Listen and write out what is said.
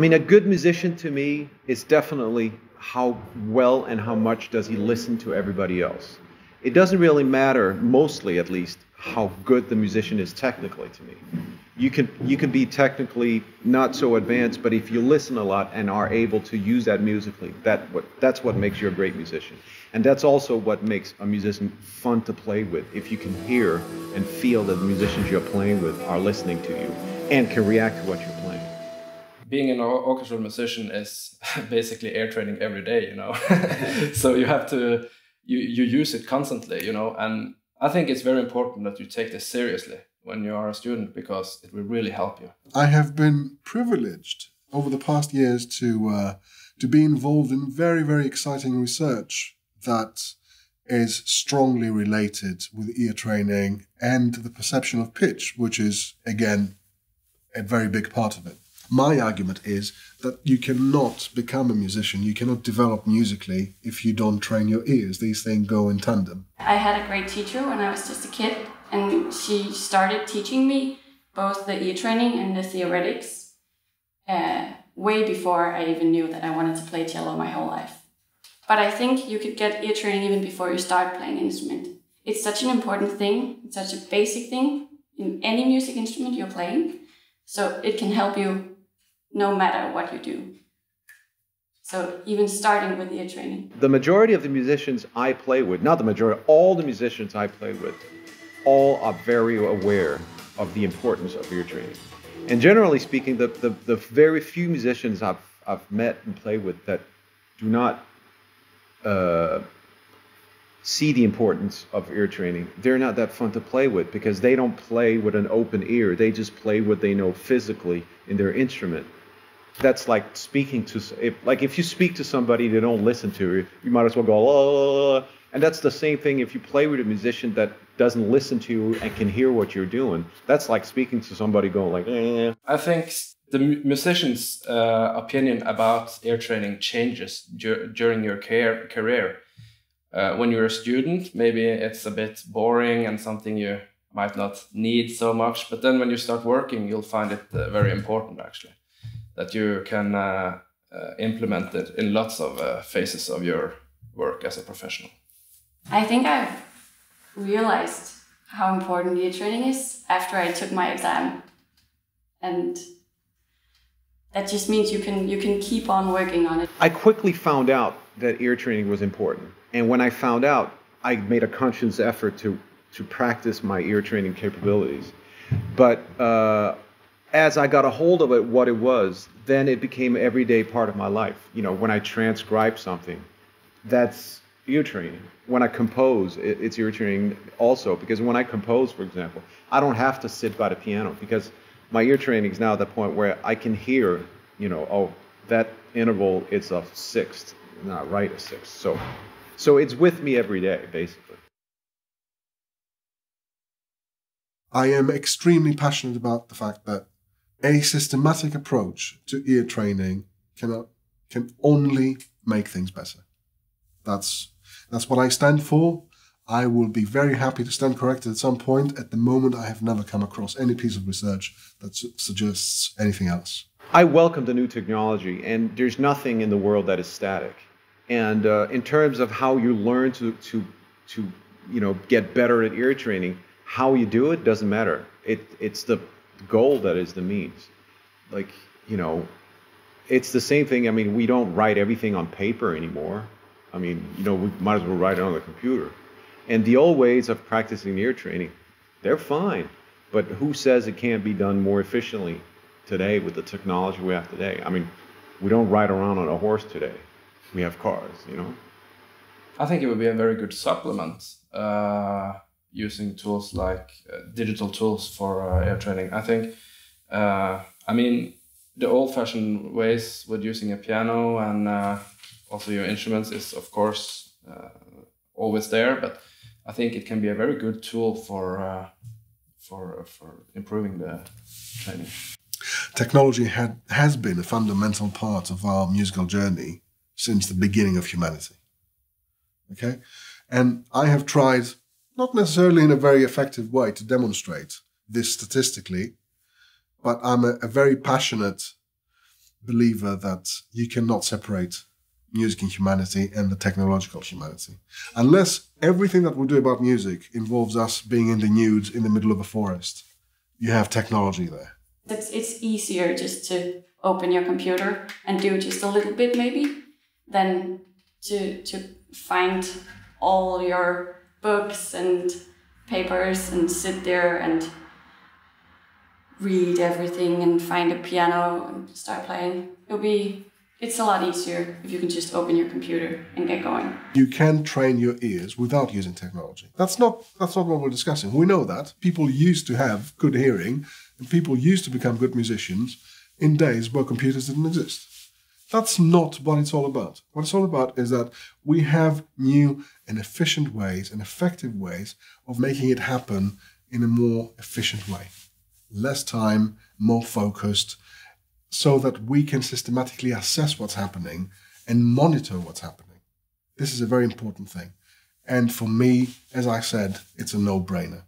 mean, a good musician to me is definitely how well and how much does he listen to everybody else. It doesn't really matter, mostly at least, how good the musician is technically to me. You can be technically not so advanced, but if you listen a lot and are able to use that musically, that's what makes you a great musician. And that's also what makes a musician fun to play with, if you can hear and feel that the musicians you're playing with are listening to you and can react to what you're playing. Being an orchestral musician is basically ear training every day, you know. So you have to, you use it constantly, you know, and I think it's very important that you take this seriously when you are a student, because it will really help you. I have been privileged over the past years to be involved in very, very exciting research that is strongly related with ear training and the perception of pitch, which is, again, a very big part of it. My argument is that you cannot become a musician, you cannot develop musically if you don't train your ears. These things go in tandem. I had a great teacher when I was just a kid, and she started teaching me both the ear training and the theoretics way before I even knew that I wanted to play cello my whole life. But I think you could get ear training even before you start playing an instrument. It's such an important thing, it's such a basic thing in any music instrument you're playing, so it can help you no matter what you do. So even starting with ear training. The majority of the musicians I play with, not the majority, all the musicians I play with, all are very aware of the importance of ear training. And generally speaking, the very few musicians I've met and played with that do not see the importance of ear training, they're not that fun to play with, because they don't play with an open ear. They just play what they know physically in their instrument. That's like speaking to, if you speak to somebody they don't listen to you, you might as well go, oh. And that's the same thing if you play with a musician that doesn't listen to you and can hear what you're doing. That's like speaking to somebody going like, eh. I think the musician's opinion about ear training changes during your career. When you're a student, maybe it's a bit boring and something you might not need so much. But then when you start working, you'll find it very important, actually, that you can implement it in lots of phases of your work as a professional. I think I've realized how important ear training is after I took my exam. And that just means you can keep on working on it. I quickly found out that ear training was important. And when I found out, I made a conscious effort to practice my ear training capabilities. But as I got a hold of it, what it was, then it became an everyday part of my life. You know, when I transcribe something, that's ear training. When I compose, it's ear training also, because when I compose, for example, I don't have to sit by the piano, because my ear training is now at the point where I can hear, you know, oh, that interval is a sixth, not right a sixth. So it's with me every day, basically. I am extremely passionate about the fact that a systematic approach to ear training can only make things better. That's what I stand for. I will be very happy to stand corrected at some point. At the moment, I have never come across any piece of research that suggests anything else. I welcome the new technology, and there's nothing in the world that is static. And in terms of how you learn to you know, get better at ear training, how you do it doesn't matter. It's the goal that is the means. Like, you know, it's the same thing. I mean, we don't write everything on paper anymore. I mean, you know, we might as well write it on the computer. And the old ways of practicing ear training, they're fine. But who says it can't be done more efficiently today with the technology we have today? I mean, we don't ride around on a horse today. We have cars, you know? I think it would be a very good supplement using tools like digital tools for ear training. I think, I mean, the old-fashioned ways with using a piano and also your instruments is, of course, always there, but I think it can be a very good tool for improving the training. Technology has been a fundamental part of our musical journey since the beginning of humanity. Okay? And I have tried, not necessarily in a very effective way, to demonstrate this statistically, but I'm a very passionate believer that you cannot separate music and humanity and the technological humanity. Unless everything that we do about music involves us being in the nude in the middle of a forest, you have technology there. It's easier just to open your computer and do just a little bit maybe than to find all your books and papers and sit there and read everything and find a piano and start playing. It's a lot easier if you can just open your computer and get going. You can train your ears without using technology. That's not what we're discussing. We know that. People used to have good hearing and people used to become good musicians in days where computers didn't exist. That's not what it's all about. What it's all about is that we have new and efficient ways and effective ways of making it happen in a more efficient way. Less time, more focused, so that we can systematically assess what's happening and monitor what's happening. This is a very important thing. And for me, as I said, it's a no-brainer.